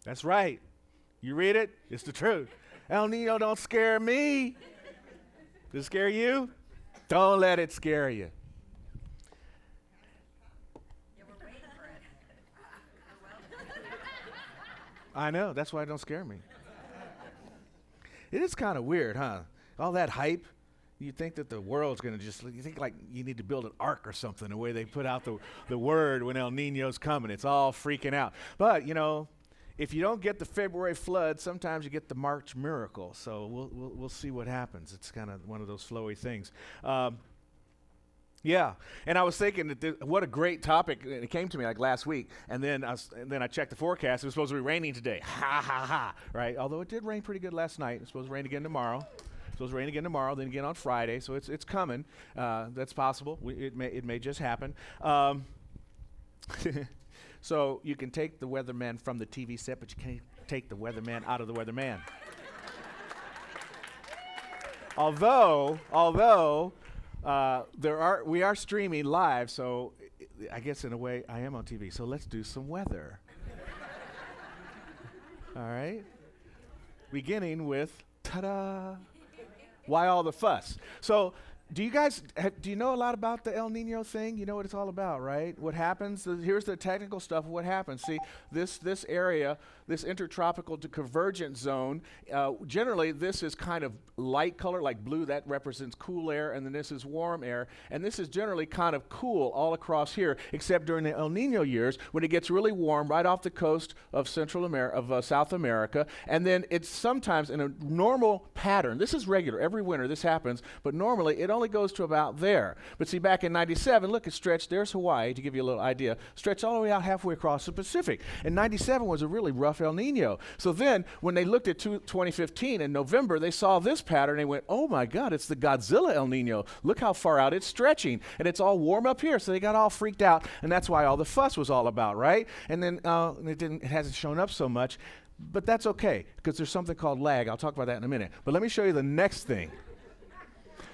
That's right. You read it, it's the truth. El Nino don't scare me. Does it scare you? Don't let it scare you. Yeah, we're waiting for it. I know, that's why it don't scare me. It is kind of weird, huh? All that hype. You think that the world's going to you think like you need to build an ark or something, the way they put out the word when El Nino's coming. It's all freaking out. But, if you don't get the February flood, sometimes you get the March miracle. So we'll see what happens. It's kind of one of those flowy things. Yeah, and I was thinking that what a great topic. It came to me like last week, and then I checked the forecast. It was supposed to be raining today. Ha, ha, ha, right? Although it did rain pretty good last night. It's supposed to rain again tomorrow. Supposed to rain again tomorrow, then again on Friday. So it's coming. That's possible. It may just happen. So you can take the weatherman from the TV set, but you can't take the weatherman out of the weatherman. Although we are streaming live, so I guess in a way I am on TV. So let's do some weather. All right. Beginning with ta-da. Why all the fuss? So do you know a lot about the El Nino thing? You know what it's all about, right? What happens? Here's the technical stuff of what happens. See, this area, this intertropical to convergent zone, generally this is kind of light color, like blue, that represents cool air, and then this is warm air, and this is generally kind of cool all across here, except during the El Nino years when it gets really warm right off the coast of South America, and then it's sometimes in a normal pattern. This is regular. Every winter this happens, but normally it only goes to about there. But see, back in 97, look, it stretched. There's Hawaii, to give you a little idea. Stretched all the way out halfway across the Pacific. And 97 was a really rough El Nino. So then, when they looked at 2015 in November, they saw this pattern. They went, oh my God, it's the Godzilla El Nino. Look how far out it's stretching. And it's all warm up here. So they got all freaked out. And that's why all the fuss was all about, right? And then it hasn't shown up so much. But that's okay, because there's something called lag. I'll talk about that in a minute. But let me show you the next thing.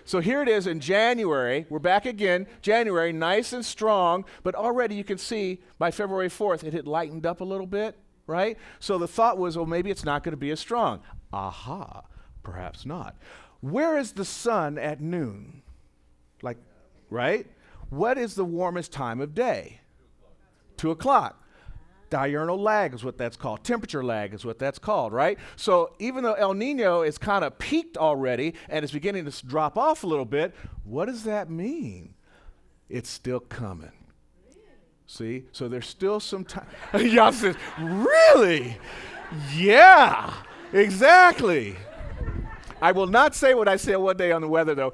So here it is in January. We're back again. January, nice and strong, but already you can see by February 4th it had lightened up a little bit, right? So the thought was, well, maybe it's not going to be as strong. Aha, perhaps not. Where is the sun at noon? Like, right? What is the warmest time of day? 2 o'clock. Diurnal lag is what that's called. Temperature lag is what that's called, right? So even though El Nino is kind of peaked already and is beginning to drop off a little bit, what does that mean? It's still coming. See? So there's still some time. Y'all said, really? Yeah, exactly. I will not say what I said one day on the weather, though.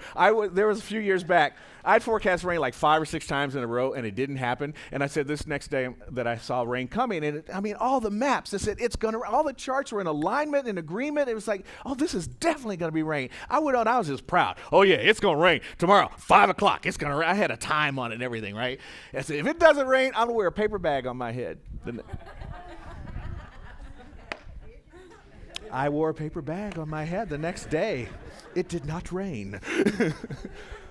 There was a few years back. I'd forecast rain like 5 or 6 times in a row, and it didn't happen. And I said this next day that I saw rain coming, and all the maps, they said all the charts were in alignment and agreement. It was like, oh, this is definitely going to be rain. I was just proud. Oh yeah, it's going to rain tomorrow, 5 o'clock. It's going to rain. I had a time on it and everything, right? I said, if it doesn't rain, I'm going to wear a paper bag on my head. I wore a paper bag on my head the next day. It did not rain.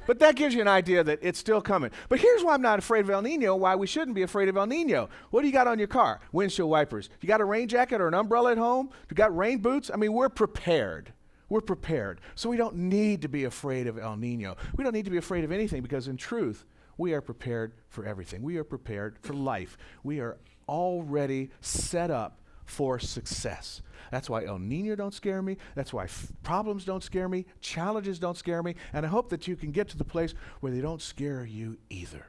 But that gives you an idea that it's still coming. But here's why I'm not afraid of El Nino, why we shouldn't be afraid of El Nino. What do you got on your car? Windshield wipers. You got a rain jacket or an umbrella at home? You got rain boots? We're prepared. We're prepared. So we don't need to be afraid of El Nino. We don't need to be afraid of anything because in truth, we are prepared for everything. We are prepared for life. We are already set up for success. That's why El Nino don't scare me. That's why problems don't scare me. Challenges don't scare me. And I hope that you can get to the place where they don't scare you either.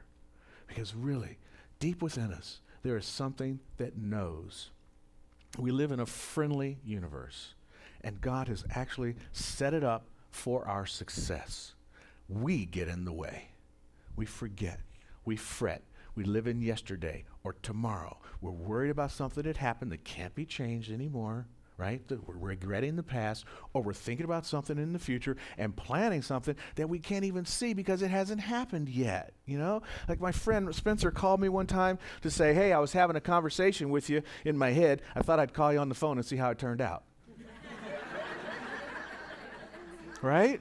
Because really, deep within us, there is something that knows. We live in a friendly universe. And God has actually set it up for our success. We get in the way. We forget. We fret. We live in yesterday or tomorrow. We're worried about something that happened that can't be changed anymore, right? That we're regretting the past, or we're thinking about something in the future and planning something that we can't even see because it hasn't happened yet, Like my friend Spencer called me one time to say, hey, I was having a conversation with you in my head. I thought I'd call you on the phone and see how it turned out. Right?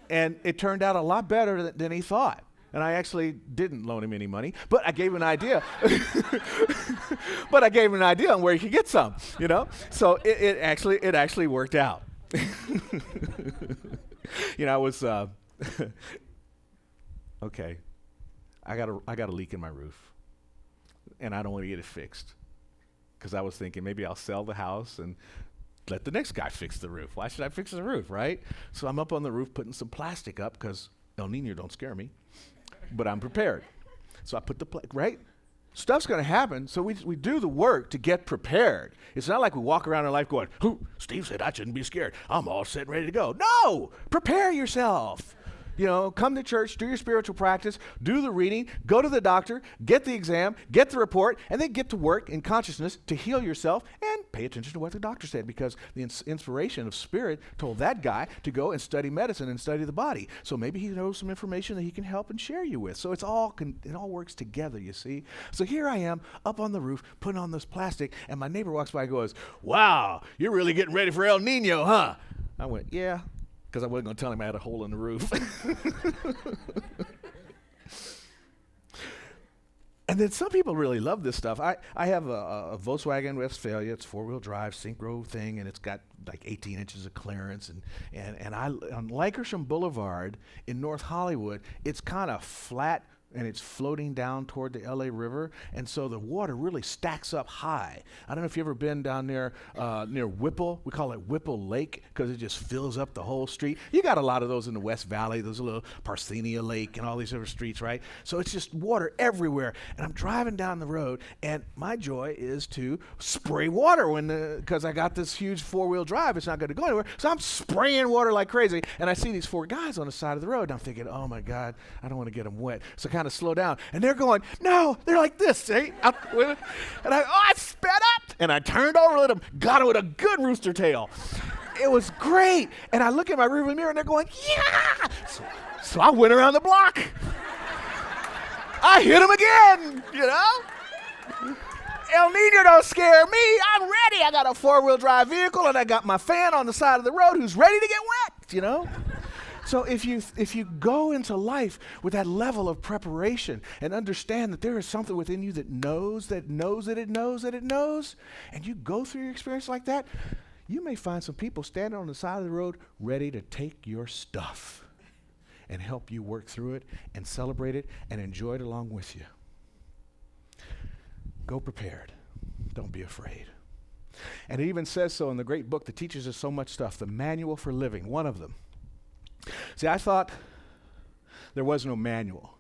And it turned out a lot better than he thought. And I actually didn't loan him any money, but I gave him an idea. But I gave him an idea on where he could get some, you know? So it actually worked out. I was, okay, I got a leak in my roof, and I don't want to get it fixed. Because I was thinking maybe I'll sell the house and let the next guy fix the roof. Why should I fix the roof, right? So I'm up on the roof putting some plastic up because El Nino don't scare me, but I'm prepared. So I put the right? Stuff's going to happen, so we do the work to get prepared. It's not like we walk around in life going, Steve said I shouldn't be scared. I'm all set and ready to go. No! Prepare yourself. Come to church, do your spiritual practice, do the reading, go to the doctor, get the exam, get the report, and then get to work in consciousness to heal yourself and pay attention to what the doctor said, because the inspiration of spirit told that guy to go and study medicine and study the body. So maybe he knows some information that he can help and share you with. So it all works together, you see. So here I am up on the roof putting on this plastic, and my neighbor walks by and goes, "Wow, you're really getting ready for El Nino, huh?" I went, "Yeah." Because I wasn't going to tell him I had a hole in the roof. And then some people really love this stuff. I have a Volkswagen Westphalia. It's 4-wheel drive, synchro thing, and it's got like 18 inches of clearance. And on Lankershim Boulevard in North Hollywood, it's kind of flat, and it's floating down toward the LA River, and so the water really stacks up high. I don't know if you've ever been down there near Whipple. We call it Whipple Lake because it just fills up the whole street. You got a lot of those in the West Valley. There's a little Parthenia Lake and all these other streets, right? So it's just water everywhere, and I'm driving down the road, and my joy is to spray water because I got this huge 4-wheel drive. It's not going to go anywhere, so I'm spraying water like crazy, and I see these 4 guys on the side of the road, and I'm thinking, oh my God, I don't want to get them wet. So kind of slow down, and they're going, no, they're like this, see? And I sped up, and I turned over at them, got it with a good rooster tail. It was great, and I look at my rearview mirror, and they're going, yeah! So I went around the block. I hit them again, El Nino don't scare me. I'm ready. I got a 4-wheel drive vehicle, and I got my fan on the side of the road who's ready to get wet, So if you go into life with that level of preparation and understand that there is something within you that knows that it knows that it knows that it knows, and you go through your experience like that, you may find some people standing on the side of the road ready to take your stuff and help you work through it and celebrate it and enjoy it along with you. Go prepared. Don't be afraid. And it even says so in the great book that teaches us so much stuff, the Manual for Living, one of them. See, I thought there was no manual.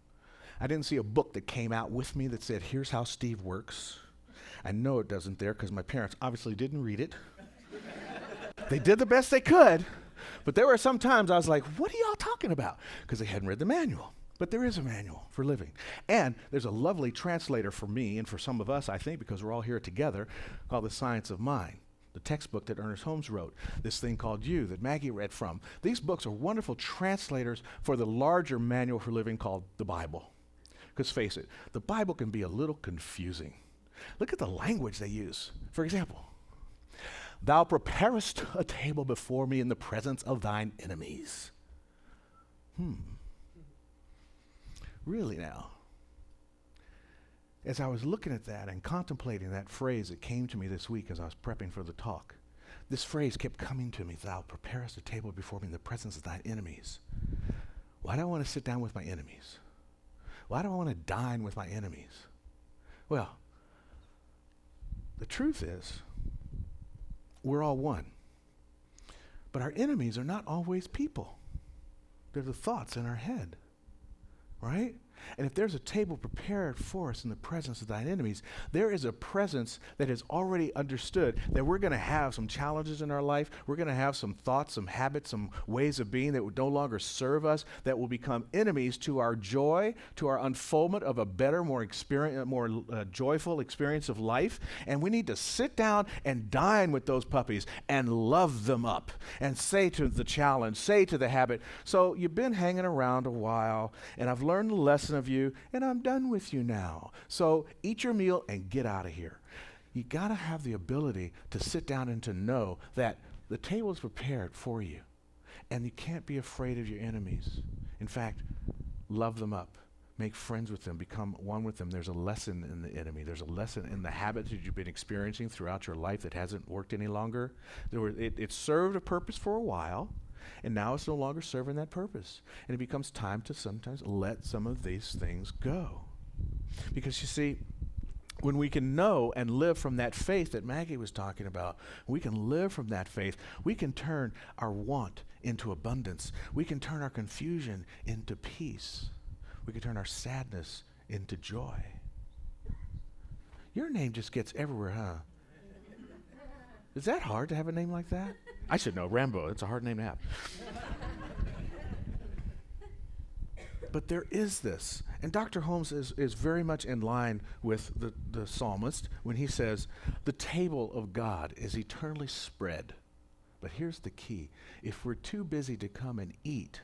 I didn't see a book that came out with me that said, here's how Steve works. I know it doesn't there because my parents obviously didn't read it. They did the best they could, but there were some times I was like, what are y'all talking about? Because they hadn't read the manual. But there is a manual for living. And there's a lovely translator for me and for some of us, I think, because we're all here together, called The Science of Mind. The textbook that Ernest Holmes wrote, this thing called You that Maggie read from. These books are wonderful translators for the larger manual for living called the Bible. Because face it, the Bible can be a little confusing. Look at the language they use. For example, thou preparest a table before me in the presence of thine enemies. Really now? As I was looking at that and contemplating that phrase that came to me this week as I was prepping for the talk, this phrase kept coming to me, thou preparest a table before me in the presence of thine enemies. Why do I want to sit down with my enemies? Why do I want to dine with my enemies? Well, the truth is, we're all one. But our enemies are not always people. They're the thoughts in our head, right? And if there's a table prepared for us in the presence of thine enemies, there is a presence that is already understood that we're going to have some challenges in our life. We're going to have some thoughts, some habits, some ways of being that would no longer serve us, that will become enemies to our joy, to our unfoldment of a better, more joyful experience of life. And we need to sit down and dine with those puppies and love them up and say to the challenge, say to the habit, so you've been hanging around a while, and I've learned the lesson of you, and I'm done with you now. So eat your meal and get out of here. You got to have the ability to sit down and to know that the table is prepared for you, and you can't be afraid of your enemies. In fact, love them up. Make friends with them. Become one with them. There's a lesson in the enemy. There's a lesson in the habits that you've been experiencing throughout your life that hasn't worked any longer. It served a purpose for a while, and now it's no longer serving that purpose. And it becomes time to sometimes let some of these things go. Because you see, when we can know and live from that faith that Maggie was talking about, we can live from that faith, we can turn our want into abundance. We can turn our confusion into peace. We can turn our sadness into joy. Your name just gets everywhere, huh? Is that hard to have a name like that? I should know, Rambo. It's a hard name to have. But there is this. And Dr. Holmes is very much in line with the psalmist when he says, the table of God is eternally spread. But here's the key. If we're too busy to come and eat,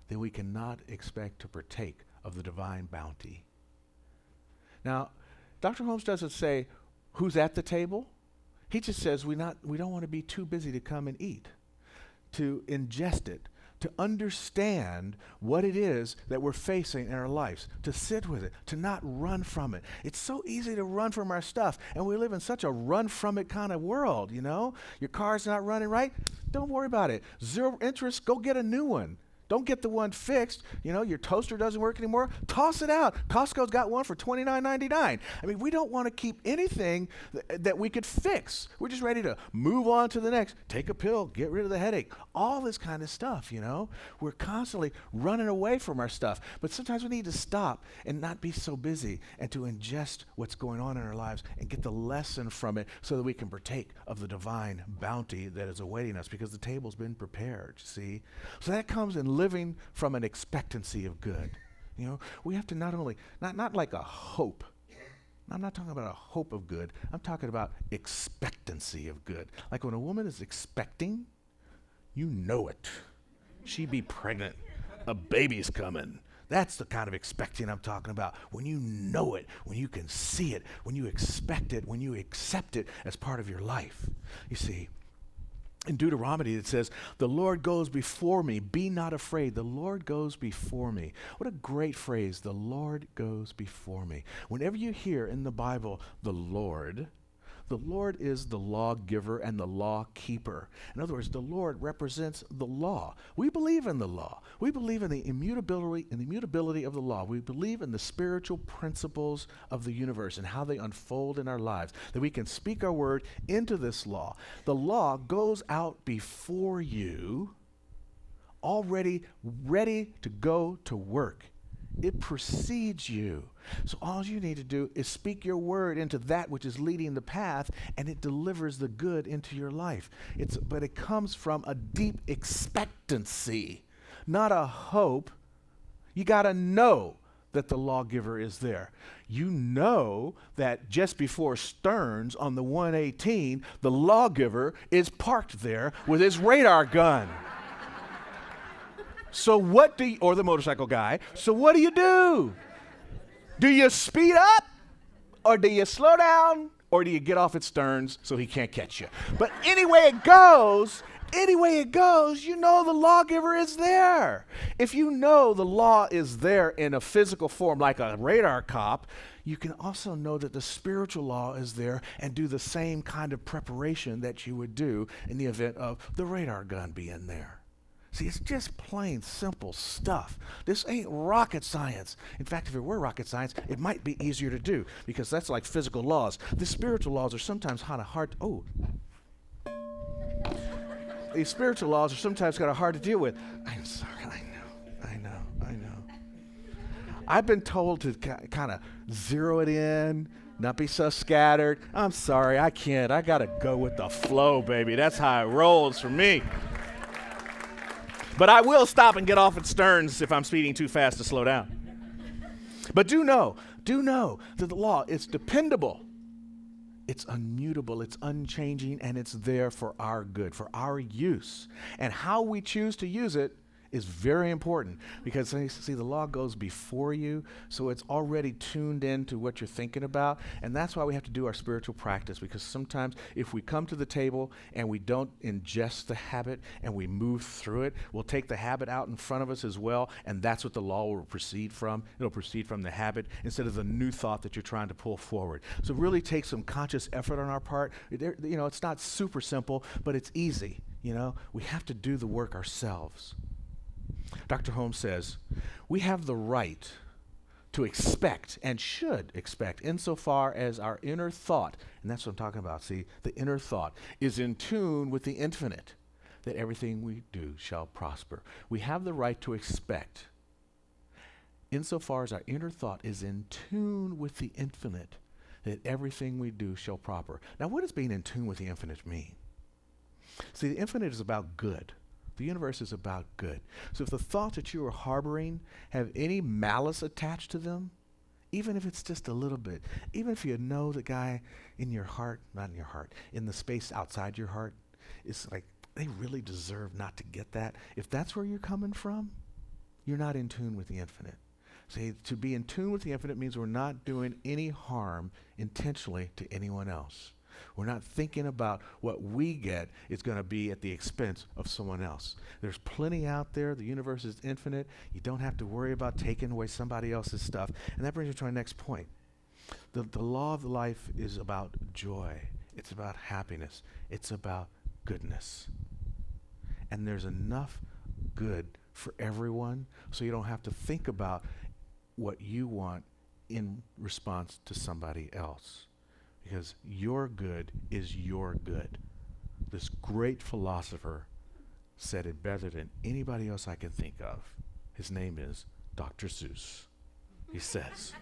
then we cannot expect to partake of the divine bounty. Now, Dr. Holmes doesn't say who's at the table. He just says we don't want to be too busy to come and eat, to ingest it, to understand what it is that we're facing in our lives, to sit with it, to not run from it. It's so easy to run from our stuff, and we live in such a run from it kind of world, you know? Your car's not running right, don't worry about it. Zero interest, go get a new one. Don't get the one fixed. You know, your toaster doesn't work anymore. Toss it out. Costco's got one for $29.99. I mean, we don't want to keep anything that we could fix. We're just ready to move on to the next. Take a pill, get rid of the headache. All this kind of stuff, you know. We're constantly running away from our stuff. But sometimes we need to stop and not be so busy and to ingest what's going on in our lives and get the lesson from it so that we can partake of the divine bounty that is awaiting us because the table's been prepared, see. So that comes in living from an expectancy of good. You know, we have to not only, not like a hope. I'm not talking about a hope of good. I'm talking about expectancy of good. Like when a woman is expecting, you know it. She be pregnant. A baby's coming. That's the kind of expecting I'm talking about. When you know it, when you can see it, when you expect it, when you accept it as part of your life. You see, in Deuteronomy, it says, the Lord goes before me. Be not afraid. The Lord goes before me. What a great phrase. The Lord goes before me. Whenever you hear in the Bible, the Lord is the lawgiver and the law keeper. In other words, the Lord represents the law. We believe in the law. We believe in the immutability of the law. We believe in the spiritual principles of the universe and how they unfold in our lives, that we can speak our word into this law. The law goes out before you, already ready to go to work. It precedes you. So all you need to do is speak your word into that which is leading the path, and it delivers the good into your life. But it comes from a deep expectancy, not a hope. You got to know that the lawgiver is there. You know that just before Stearns on the 118, the lawgiver is parked there with his radar gun. So what do you, or the motorcycle guy, so what do? Do you speed up, or do you slow down, or do you get off at Stearns so he can't catch you? But anyway it goes, you know the lawgiver is there. If you know the law is there in a physical form like a radar cop, you can also know that the spiritual law is there and do the same kind of preparation that you would do in the event of the radar gun being there. See, it's just plain simple stuff. This ain't rocket science. In fact, if it were rocket science, it might be easier to do because that's like physical laws. The spiritual laws are sometimes kind of hard. These spiritual laws are sometimes kind of hard to deal with. I'm sorry. I know. I've been told to kind of zero it in, not be so scattered. I'm sorry, I can't. I got to go with the flow, baby. That's how it rolls for me. But I will stop and get off at Stearns if I'm speeding too fast to slow down. But do know that the law is dependable. It's immutable, it's unchanging, and it's there for our good, for our use. And how we choose to use it is very important because see the law goes before you, so it's already tuned into what you're thinking about, and that's why we have to do our spiritual practice, because sometimes if we come to the table and we don't ingest the habit and we move through it, we'll take the habit out in front of us as well, and that's what the law will proceed from. It'll proceed from the habit instead of the new thought that you're trying to pull forward. So it really takes some conscious effort on our part. It's not super simple, but it's easy. We have to do the work ourselves. Dr. Holmes says, we have the right to expect and should expect insofar as our inner thought, and that's what I'm talking about, see, the inner thought is in tune with the infinite, that everything we do shall prosper. We have the right to expect insofar as our inner thought is in tune with the infinite, that everything we do shall prosper. Now, what does being in tune with the infinite mean? See, the infinite is about good. The universe is about good. So if the thoughts that you are harboring have any malice attached to them, even if it's just a little bit, even if you know the guy in your heart, not in your heart, in the space outside your heart, it's like they really deserve not to get that. If that's where you're coming from, you're not in tune with the infinite. See, to be in tune with the infinite means we're not doing any harm intentionally to anyone else. We're not thinking about what we get is going to be at the expense of someone else. There's plenty out there. The universe is infinite. You don't have to worry about taking away somebody else's stuff. And that brings me to our next point. The law of life is about joy. It's about happiness. It's about goodness. And there's enough good for everyone, so you don't have to think about what you want in response to somebody else. Because your good is your good. This great philosopher said it better than anybody else I can think of. His name is Dr. Seuss. He says,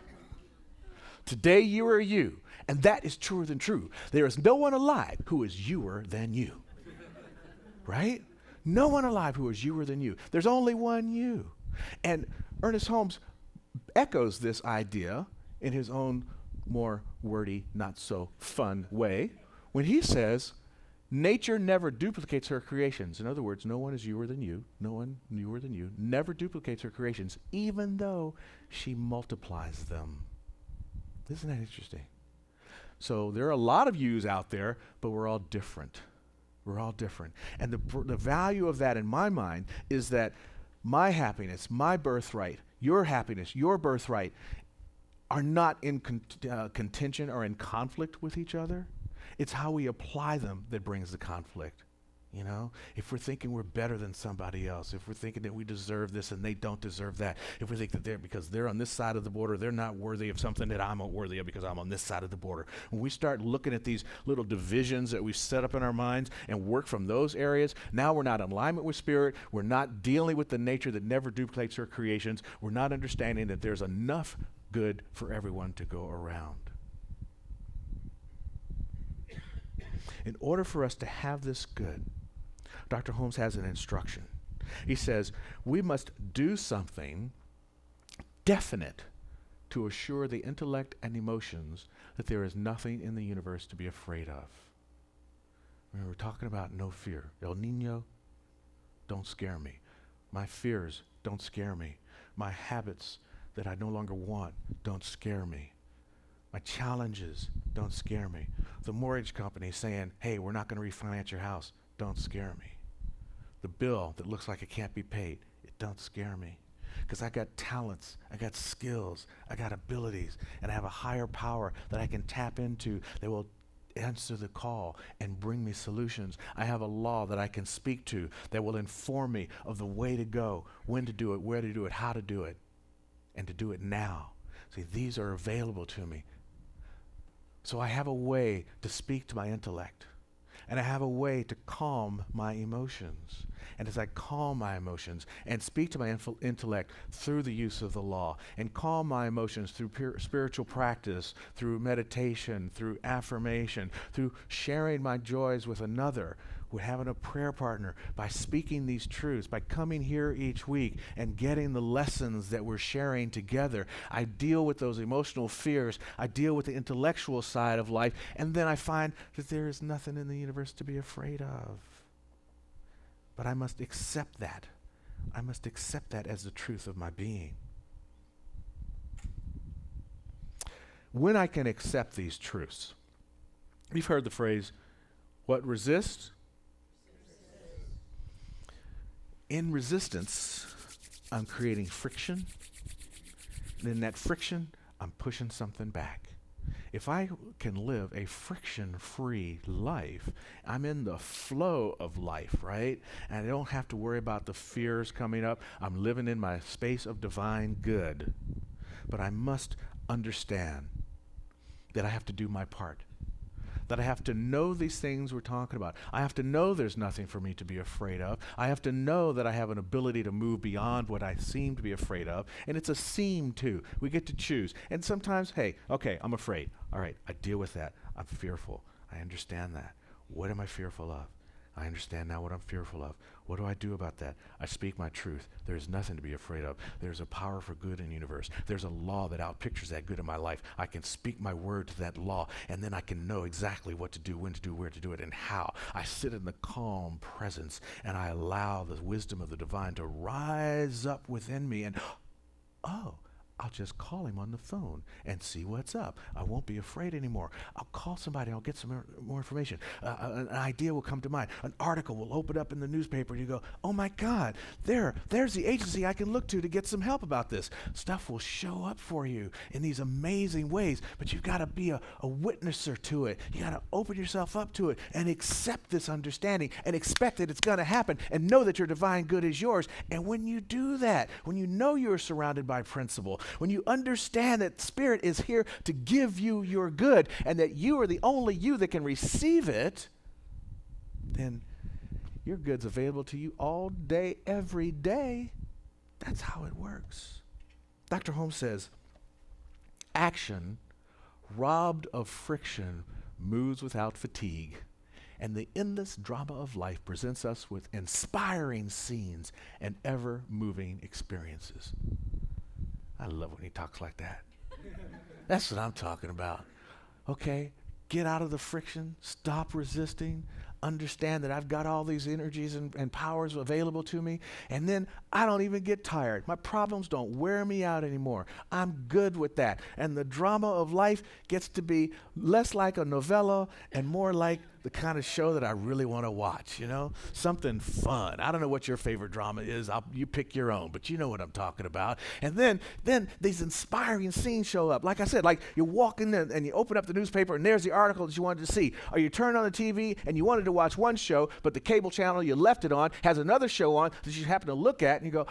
today you are you, and that is truer than true. There is no one alive who is youer than you. Right? No one alive who is youer than you. There's only one you. And Ernest Holmes echoes this idea in his own more wordy, not so fun way when he says, nature never duplicates her creations. In other words, no one is youer than you. No one newer than you. Never duplicates her creations, even though she multiplies them. Isn't that interesting? So there are a lot of yous out there, but we're all different. We're all different. And the value of that in my mind is that my happiness, my birthright, your happiness, your birthright are not in contention or in conflict with each other. It's how we apply them that brings the conflict. If we're thinking we're better than somebody else, if we're thinking that we deserve this and they don't deserve that, if we think that because they're on this side of the border, they're not worthy of something that I'm not worthy of because I'm on this side of the border. When we start looking at these little divisions that we've set up in our minds and work from those areas, now we're not in alignment with spirit. We're not dealing with the nature that never duplicates her creations. We're not understanding that there's enough good for everyone to go around. In order for us to have this good, Dr. Holmes has an instruction. He says, we must do something definite to assure the intellect and emotions that there is nothing in the universe to be afraid of. We're talking about no fear. El Nino, don't scare me. My fears don't scare me. My habits that I no longer want don't scare me. My challenges don't scare me. The mortgage company saying, hey, we're not going to refinance your house, don't scare me. The bill that looks like it can't be paid, it don't scare me. Because I got talents, I got skills, I got abilities, and I have a higher power that I can tap into that will answer the call and bring me solutions. I have a law that I can speak to that will inform me of the way to go, when to do it, where to do it, how to do it, and to do it now. See, these are available to me. So I have a way to speak to my intellect, and I have a way to calm my emotions. And as I calm my emotions and speak to my intellect through the use of the law, and calm my emotions through spiritual practice, through meditation, through affirmation, through sharing my joys with another, with having a prayer partner, by speaking these truths, by coming here each week and getting the lessons that we're sharing together, I deal with those emotional fears, I deal with the intellectual side of life, and then I find that there is nothing in the universe to be afraid of. But I must accept that I must accept that as the truth of my being. When I can accept these truths, you've heard the phrase, what resists? In resistance, I'm creating friction. And in that friction, I'm pushing something back. If I can live a friction-free life, I'm in the flow of life, right? And I don't have to worry about the fears coming up. I'm living in my space of divine good. But I must understand that I have to do my part. That I have to know these things we're talking about. I have to know there's nothing for me to be afraid of. I have to know that I have an ability to move beyond what I seem to be afraid of. And it's a seem to. We get to choose. And sometimes, hey, okay, I'm afraid. All right, I deal with that. I'm fearful. I understand that. What am I fearful of? I understand now what I'm fearful of. What do I do about that? I speak my truth. There's nothing to be afraid of. There's a power for good in the universe. There's a law that outpictures that good in my life. I can speak my word to that law, and then I can know exactly what to do, when to do, where to do it, and how. I sit in the calm presence, and I allow the wisdom of the divine to rise up within me, and oh, I'll just call him on the phone and see what's up. I won't be afraid anymore. I'll call somebody. I'll get some more information. An idea will come to mind. An article will open up in the newspaper and you go, oh my God, there's the agency I can look to get some help about this. Stuff will show up for you in these amazing ways, but you've got to be a witnesser to it. You got to open yourself up to it and accept this understanding and expect that it's going to happen and know that your divine good is yours. And when you do that, when you know you're surrounded by principle, when you understand that Spirit is here to give you your good and that you are the only you that can receive it, then your good's available to you all day, every day. That's how it works. Dr. Holmes says, action, robbed of friction, moves without fatigue. And the endless drama of life presents us with inspiring scenes and ever-moving experiences. I love when he talks like that. That's what I'm talking about. Okay, get out of the friction, stop resisting, understand that I've got all these energies and powers available to me, and then I don't even get tired. My problems don't wear me out anymore. I'm good with that. And the drama of life gets to be less like a novella and more like the kind of show that I really want to watch, something fun. I don't know what your favorite drama is. You pick your own, but you know what I'm talking about. And then these inspiring scenes show up. Like I said, like you walk in and you open up the newspaper and there's the article that you wanted to see. Or you turn on the TV and you wanted to watch one show, but the cable channel you left it on has another show on that you happen to look at and you go,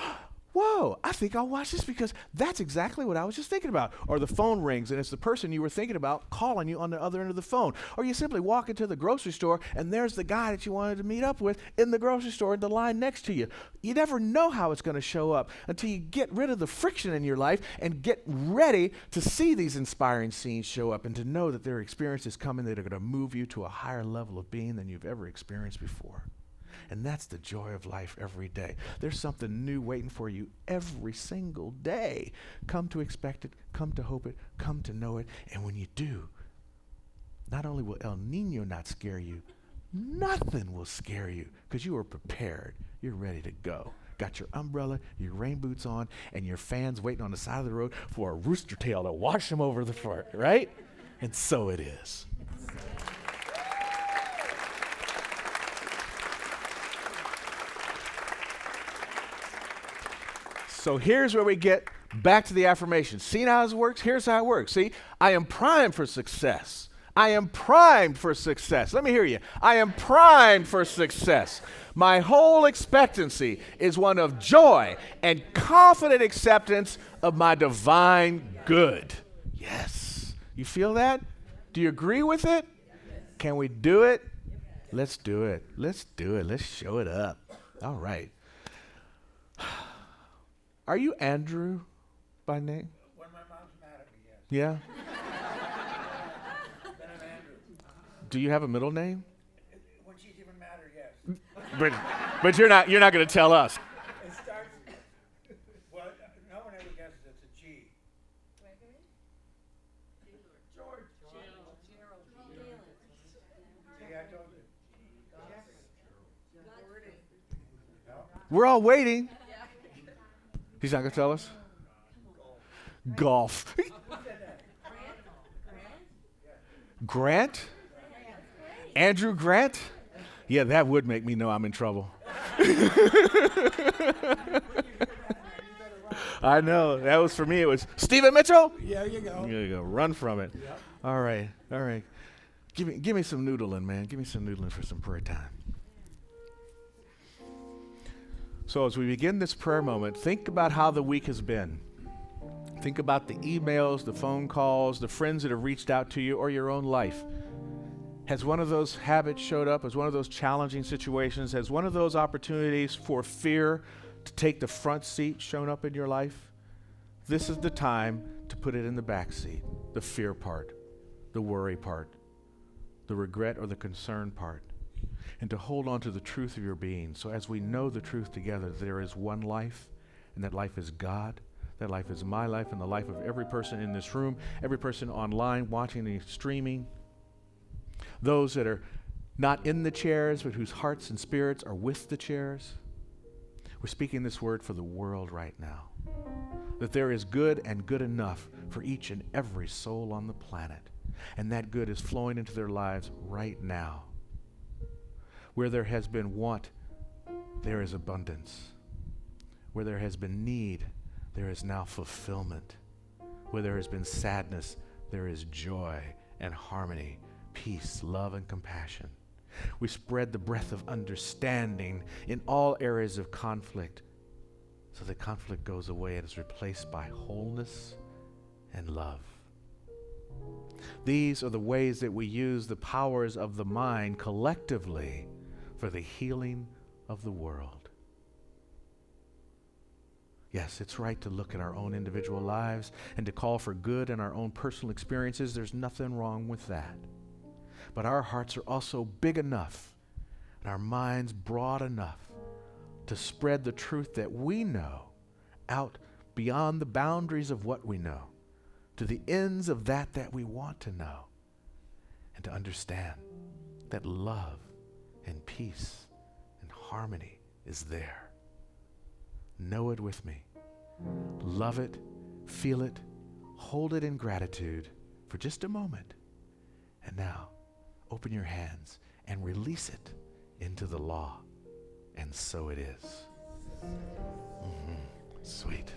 whoa, I think I'll watch this because that's exactly what I was just thinking about. Or the phone rings and it's the person you were thinking about calling you on the other end of the phone. Or you simply walk into the grocery store and there's the guy that you wanted to meet up with in the grocery store in the line next to you. You never know how it's going to show up until you get rid of the friction in your life and get ready to see these inspiring scenes show up and to know that there are experiences coming that are going to move you to a higher level of being than you've ever experienced before. And that's the joy of life every day. There's something new waiting for you every single day. Come to expect it, come to hope it, come to know it. And when you do, not only will El Nino not scare you, nothing will scare you because you are prepared. You're ready to go. Got your umbrella, your rain boots on, and your fans waiting on the side of the road for a rooster tail to wash them over the front, right? And so it is. So here's where we get back to the affirmation. See how this works? Here's how it works. See, I am primed for success. I am primed for success. Let me hear you. I am primed for success. My whole expectancy is one of joy and confident acceptance of my divine good. Yes. You feel that? Do you agree with it? Can we do it? Let's do it. Let's do it. Let's show it up. All right. Are you Andrew by name? When my mom's mad at me, yes. Yeah? Then I'm Andrew. Do you have a middle name? When she's even madder, yes. But you're not going to tell us. It starts, well, no one ever guesses it's a G. George. See, I told you. We're all waiting. He's not going to tell us? Golf. Grant? Andrew Grant? Yeah, that would make me know I'm in trouble. I know. That was for me. It was Stephen Mitchell. Yeah, you go. There you go. Run from it. Yep. All right. All right. Give me some noodling, man. Give me some noodling for some prayer time. So as we begin this prayer moment, think about how the week has been. Think about the emails, the phone calls, the friends that have reached out to you, or your own life. Has one of those habits showed up? Has one of those challenging situations? Has one of those opportunities for fear to take the front seat shown up in your life? This is the time to put it in the back seat. The fear part, the worry part, the regret or the concern part, and to hold on to the truth of your being. So as we know the truth together, there is one life, and that life is God. That life is my life and the life of every person in this room, every person online watching and streaming. Those that are not in the chairs, but whose hearts and spirits are with the chairs. We're speaking this word for the world right now. That there is good and good enough for each and every soul on the planet. And that good is flowing into their lives right now. Where there has been want, there is abundance. Where there has been need, there is now fulfillment. Where there has been sadness, there is joy and harmony, peace, love, and compassion. We spread the breath of understanding in all areas of conflict, so the conflict goes away and is replaced by wholeness and love. These are the ways that we use the powers of the mind collectively for the healing of the world. Yes, it's right to look at our own individual lives and to call for good in our own personal experiences. There's nothing wrong with that. But our hearts are also big enough and our minds broad enough to spread the truth that we know out beyond the boundaries of what we know, to the ends of that we want to know, and to understand that love and peace and harmony is there. Know it with me. Love it, feel it, hold it in gratitude for just a moment. And now, open your hands and release it into the law. And so it is. Sweet.